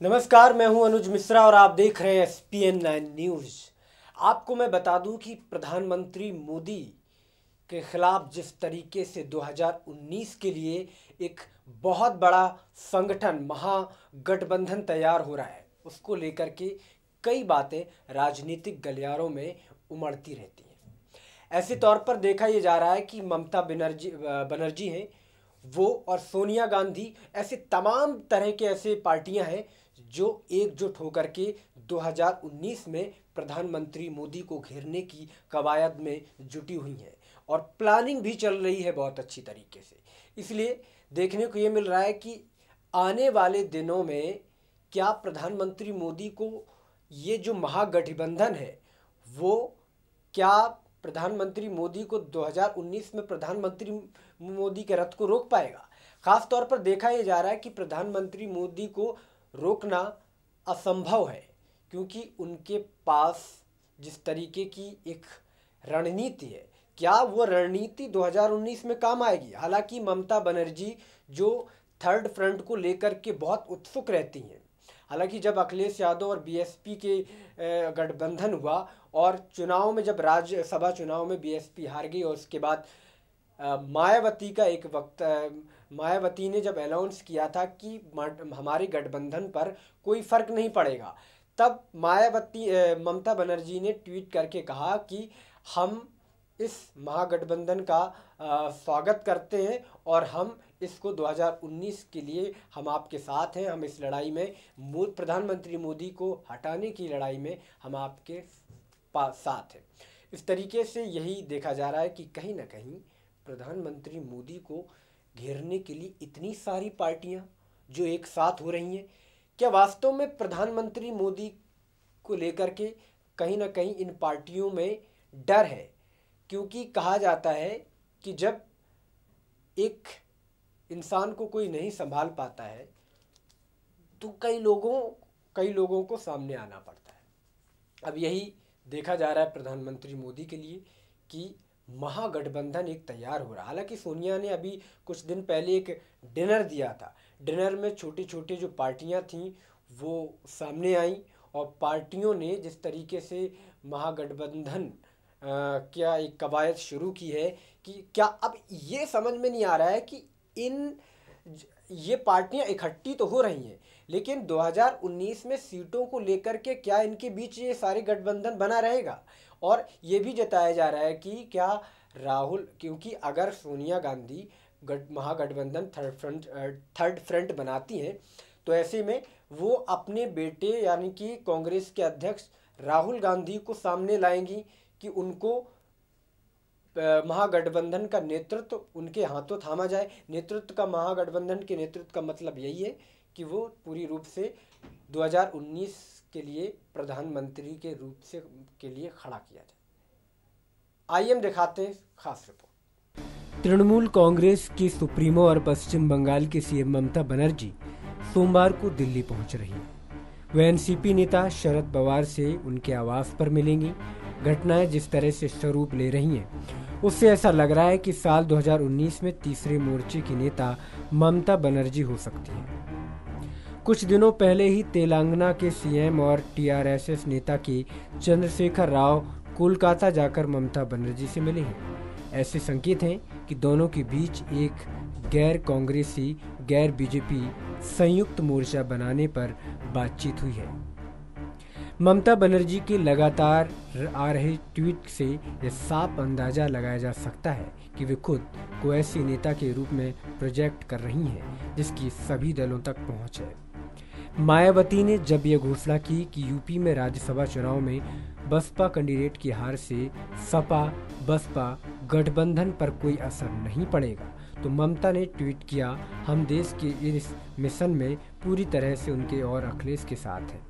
नमस्कार, मैं हूं अनुज मिश्रा और आप देख रहे हैं SPN9 न्यूज़। आपको मैं बता दूं कि प्रधानमंत्री मोदी के खिलाफ जिस तरीके से 2019 के लिए एक बहुत बड़ा संगठन महागठबंधन तैयार हो रहा है, उसको लेकर के कई बातें राजनीतिक गलियारों में उमड़ती रहती हैं। ऐसे तौर पर देखा ये जा रहा है कि ममता बनर्जी हैं वो और सोनिया गांधी, ऐसे तमाम तरह के ऐसे पार्टियां हैं जो एकजुट होकर के 2019 में प्रधानमंत्री मोदी को घेरने की कवायद में जुटी हुई हैं और प्लानिंग भी चल रही है बहुत अच्छी तरीके से। इसलिए देखने को ये मिल रहा है कि आने वाले दिनों में क्या प्रधानमंत्री मोदी को ये जो महागठबंधन है वो क्या प्रधानमंत्री मोदी को 2019 में प्रधानमंत्री मोदी के रथ को रोक पाएगा। खास तौर पर देखा यह जा रहा है कि प्रधानमंत्री मोदी को रोकना असंभव है, क्योंकि उनके पास जिस तरीके की एक रणनीति है, क्या वो रणनीति 2019 में काम आएगी। हालांकि ममता बनर्जी जो थर्ड फ्रंट को लेकर के बहुत उत्सुक रहती हैं। हालांकि जब अखिलेश यादव और बीएसपी के गठबंधन हुआ और चुनाव में जब राज्यसभा चुनाव में बीएसपी हार गई और उसके बाद मायावती का एक वक्त मायावती ने जब अनाउंस किया था कि हमारे गठबंधन पर कोई फर्क नहीं पड़ेगा, तब ममता बनर्जी ने ट्वीट करके कहा कि हम इस महागठबंधन का स्वागत करते हैं और हम इसको 2019 के लिए हम आपके साथ हैं। हम इस लड़ाई में प्रधानमंत्री मोदी को हटाने की लड़ाई में हम आपके साथ हैं। इस तरीके से यही देखा जा रहा है कि कहीं ना कहीं प्रधानमंत्री मोदी को घेरने के लिए इतनी सारी पार्टियां जो एक साथ हो रही हैं, क्या वास्तव में प्रधानमंत्री मोदी को लेकर के कहीं ना कहीं इन पार्टियों में डर है। क्योंकि कहा जाता है कि जब एक इंसान को कोई नहीं संभाल पाता है तो कई लोगों को सामने आना पड़ता है। अब यही देखा जा रहा है प्रधानमंत्री मोदी के लिए कि महागठबंधन एक तैयार हो रहा है। हालांकि सोनिया ने अभी कुछ दिन पहले एक डिनर दिया था। डिनर में छोटे छोटे जो पार्टियां थीं वो सामने आई और पार्टियों ने जिस तरीके से महागठबंधन क्या एक कवायद शुरू की है कि क्या अब ये समझ में नहीं आ रहा है कि ये पार्टियां इकट्ठी तो हो रही हैं, लेकिन 2019 में सीटों को लेकर के क्या इनके बीच ये सारे गठबंधन बना रहेगा। और ये भी जताया जा रहा है कि क्या राहुल, क्योंकि अगर सोनिया गांधी महागठबंधन थर्ड फ्रंट बनाती हैं तो ऐसे में वो अपने बेटे यानी कि कांग्रेस के अध्यक्ष राहुल गांधी को सामने लाएंगी कि उनको महागठबंधन का नेतृत्व उनके हाथों थामा जाए। महागठबंधन के नेतृत्व का मतलब यही है कि वो पूरी रूप से 2019 के लिए प्रधानमंत्री के रूप से के लिए खड़ा किया जाए। आइए हम दिखाते हैं खास रिपोर्ट। तृणमूल कांग्रेस की सुप्रीमो और पश्चिम बंगाल की सीएम ममता बनर्जी सोमवार को दिल्ली पहुंच रही हैं। वे एनसीपी नेता शरद पवार से उनके आवास पर मिलेंगी। घटनाएं जिस तरह से स्वरूप ले रही हैं उससे ऐसा लग रहा है कि साल 2019 में तीसरे मोर्चे की नेता ममता बनर्जी हो सकती हैं। कुछ दिनों पहले ही तेलंगाना के सीएम और टीआरएस नेता के चंद्रशेखर राव कोलकाता जाकर ममता बनर्जी से मिले हैं। ऐसे संकेत हैं कि दोनों के बीच एक गैर कांग्रेसी गैर बीजेपी संयुक्त मोर्चा बनाने पर बातचीत हुई है। ममता बनर्जी के लगातार आ रहे ट्वीट से यह साफ अंदाजा लगाया जा सकता है कि वे खुद को ऐसे नेता के रूप में प्रोजेक्ट कर रही हैं जिसकी सभी दलों तक पहुंच है। मायावती ने जब यह घोषणा की कि यूपी में राज्यसभा चुनाव में बसपा कैंडिडेट की हार से सपा बसपा गठबंधन पर कोई असर नहीं पड़ेगा, तो ममता ने ट्वीट किया, हम देश के इस मिशन में पूरी तरह से उनके और अखिलेश के साथ हैं।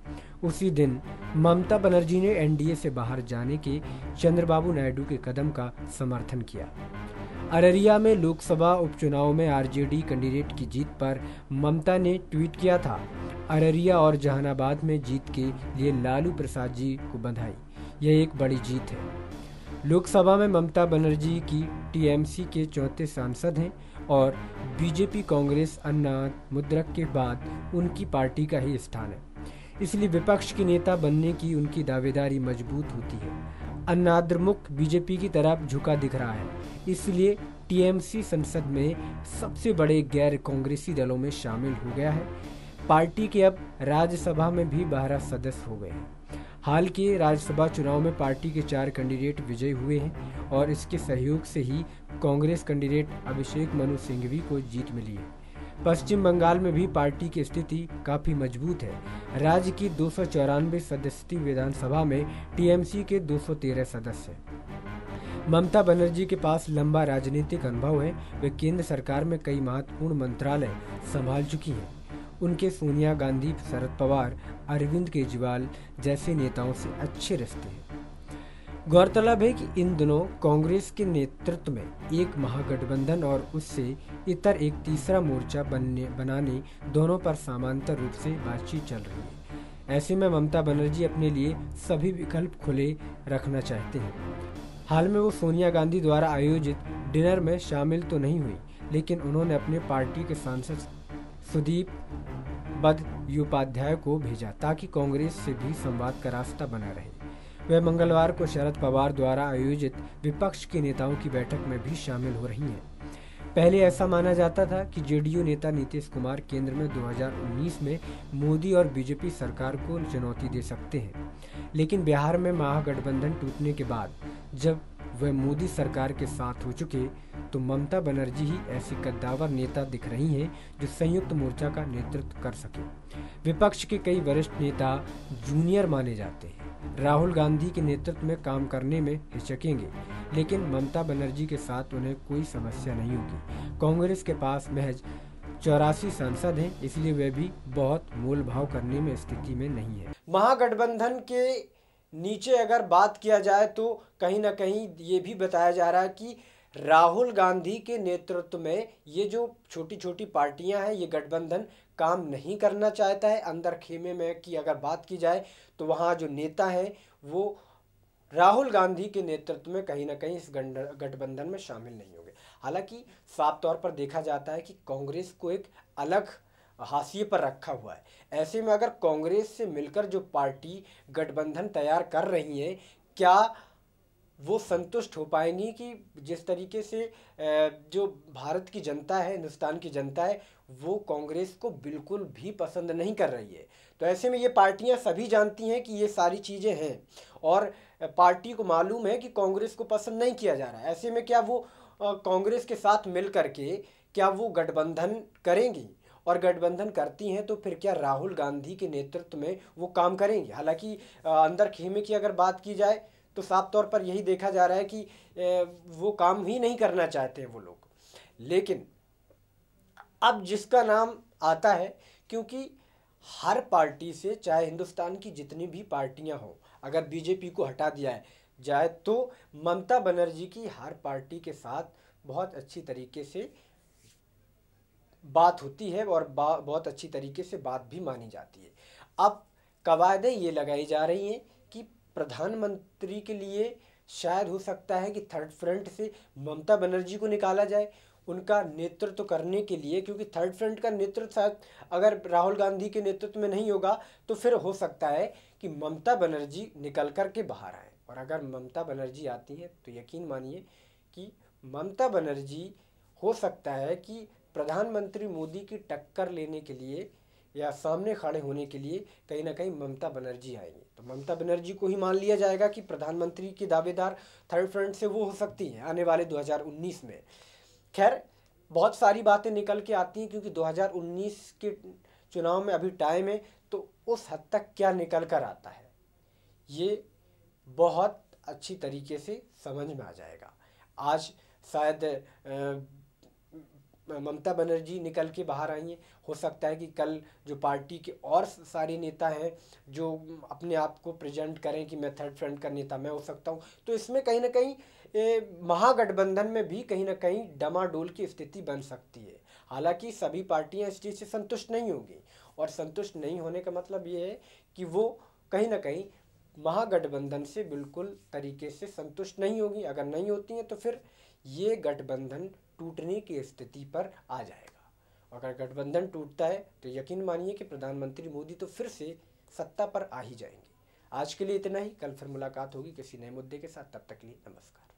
उसी दिन ममता बनर्जी ने एनडीए से बाहर जाने के चंद्रबाबू नायडू के कदम का समर्थन किया। अररिया में लोकसभा उपचुनाव में आरजेडी कैंडिडेट की जीत पर ममता ने ट्वीट किया था, अररिया और जहानाबाद में जीत के लिए लालू प्रसाद जी को बधाई, यह एक बड़ी जीत है। लोकसभा में ममता बनर्जी की टीएमसी के चौथे सांसद हैं और बीजेपी कांग्रेस अन्ना मुद्रक के बाद उनकी पार्टी का ही स्थान है, इसलिए विपक्ष के नेता बनने की उनकी दावेदारी मजबूत होती है। अन्नाद्रमुक बीजेपी की तरफ झुका दिख रहा है, इसलिए टीएमसी संसद में सबसे बड़े गैर कांग्रेसी दलों में शामिल हो गया है। पार्टी के अब राज्यसभा में भी 12 सदस्य हो गए हैं। हाल के राज्यसभा चुनाव में पार्टी के 4 कैंडिडेट विजयी हुए हैं और इसके सहयोग से ही कांग्रेस कैंडिडेट अभिषेक मनु सिंघवी को जीत मिली है। पश्चिम बंगाल में भी पार्टी की स्थिति काफी मजबूत है। राज्य की 294 सदस्यीय विधानसभा में टीएमसी के 213 सदस्य हैं। ममता बनर्जी के पास लंबा राजनीतिक अनुभव है। वे केंद्र सरकार में कई महत्वपूर्ण मंत्रालय संभाल चुकी हैं। उनके सोनिया गांधी, शरद पवार, अरविंद केजरीवाल जैसे नेताओं से अच्छे रिश्ते हैं। गौरतलब है कि इन दिनों कांग्रेस के नेतृत्व में एक महागठबंधन और उससे इतर एक तीसरा मोर्चा बनाने दोनों पर समांतर रूप से बातचीत चल रही है। ऐसे में ममता बनर्जी अपने लिए सभी विकल्प खुले रखना चाहते हैं। हाल में वो सोनिया गांधी द्वारा आयोजित डिनर में शामिल तो नहीं हुई, लेकिन उन्होंने अपने पार्टी के सांसद सुदीप बंदोपाध्याय को भेजा ताकि कांग्रेस से भी संवाद का रास्ता बना रहे। वह मंगलवार को शरद पवार द्वारा आयोजित विपक्ष के नेताओं की बैठक में भी शामिल हो रही हैं। पहले ऐसा माना जाता था कि जेडीयू नेता नीतीश कुमार केंद्र में 2019 में मोदी और बीजेपी सरकार को चुनौती दे सकते हैं, लेकिन बिहार में महागठबंधन टूटने के बाद जब वह मोदी सरकार के साथ हो चुके तो ममता बनर्जी ही ऐसी कद्दावर नेता दिख रही हैं जो संयुक्त मोर्चा का नेतृत्व कर सके। विपक्ष के कई वरिष्ठ नेता जूनियर माने जाते हैं। राहुल गांधी के नेतृत्व में काम करने में हिचकेंगे, लेकिन ममता बनर्जी के साथ उन्हें कोई समस्या नहीं होगी। कांग्रेस के पास महज 84 सांसद हैं, इसलिए वे भी बहुत मोल भाव करने में स्थिति में नहीं है। महागठबंधन के नीचे अगर बात किया जाए तो कहीं ना कहीं ये भी बताया जा रहा है कि राहुल गांधी के नेतृत्व में ये जो छोटी छोटी पार्टियां हैं, ये गठबंधन काम नहीं करना चाहता है। अंदर खेमे में की अगर बात की जाए तो वहाँ जो नेता हैं वो राहुल गांधी के नेतृत्व में कहीं ना कहीं इस गठबंधन में शामिल नहीं होंगे। हालांकि साफ तौर पर देखा जाता है कि कांग्रेस को एक अलग हाशिए पर रखा हुआ है। ऐसे में अगर कांग्रेस से मिलकर जो पार्टी गठबंधन तैयार कर रही है, क्या वो संतुष्ट हो पाएंगी कि जिस तरीके से जो भारत की जनता है, हिंदुस्तान की जनता है, वो कांग्रेस को बिल्कुल भी पसंद नहीं कर रही है। तो ऐसे में ये पार्टियां सभी जानती हैं कि ये सारी चीज़ें हैं और पार्टी को मालूम है कि कांग्रेस को पसंद नहीं किया जा रहा है। ऐसे में क्या वो कांग्रेस के साथ मिल करके क्या वो गठबंधन करेंगी, और गठबंधन करती हैं तो फिर क्या राहुल गांधी के नेतृत्व में वो काम करेंगी। हालांकि अंदर खेमे की अगर बात की जाए तो साफ तौर पर यही देखा जा रहा है कि वो काम ही नहीं करना चाहते हैं वो लोग। लेकिन अब जिसका नाम आता है, क्योंकि हर पार्टी से, चाहे हिंदुस्तान की जितनी भी पार्टियां हों, अगर बीजेपी को हटा दिया जाए तो ममता बनर्जी की हर पार्टी के साथ बहुत अच्छी तरीके से बात होती है और बहुत अच्छी तरीके से बात भी मानी जाती है। अब कवायदें ये लगाई जा रही हैं कि प्रधानमंत्री के लिए शायद हो सकता है कि थर्ड फ्रंट से ममता बनर्जी को निकाला जाए उनका नेतृत्व करने के लिए, क्योंकि थर्ड फ्रंट का नेतृत्व शायद अगर राहुल गांधी के नेतृत्व में नहीं होगा तो फिर हो सकता है कि ममता बनर्जी निकल कर के बाहर आए। और अगर ममता बनर्जी आती हैं तो यकीन मानिए कि ममता बनर्जी हो सकता है कि प्रधानमंत्री मोदी की टक्कर लेने के लिए या सामने खड़े होने के लिए कहीं ना कहीं ममता बनर्जी आएंगी। तो ममता बनर्जी को ही मान लिया जाएगा कि प्रधानमंत्री की दावेदार थर्ड फ्रंट से वो हो सकती हैं आने वाले 2019 में। खैर, बहुत सारी बातें निकल के आती हैं क्योंकि 2019 के चुनाव में अभी टाइम है, तो उस हद तक क्या निकल कर आता है ये बहुत अच्छी तरीके से समझ में आ जाएगा। आज शायद ममता बनर्जी निकल के बाहर आई हैं, हो सकता है कि कल जो पार्टी के और सारे नेता हैं जो अपने आप को प्रेजेंट करें कि मैं थर्ड फ्रंट का नेता मैं हो सकता हूं। तो इसमें कहीं ना कहीं महागठबंधन में भी कहीं ना कहीं डमाडोल की स्थिति बन सकती है। हालांकि सभी पार्टियां इस चीज़ से संतुष्ट नहीं होंगी, और संतुष्ट नहीं होने का मतलब ये है कि वो कहीं ना कहीं महागठबंधन से बिल्कुल तरीके से संतुष्ट नहीं होगी। अगर नहीं होती हैं तो फिर ये गठबंधन टूटने की स्थिति पर आ जाएगा। अगर गठबंधन टूटता है तो यकीन मानिए कि प्रधानमंत्री मोदी तो फिर से सत्ता पर आ ही जाएंगे। आज के लिए इतना ही। कल फिर मुलाकात होगी किसी नए मुद्दे के साथ। तब तक के लिए नमस्कार।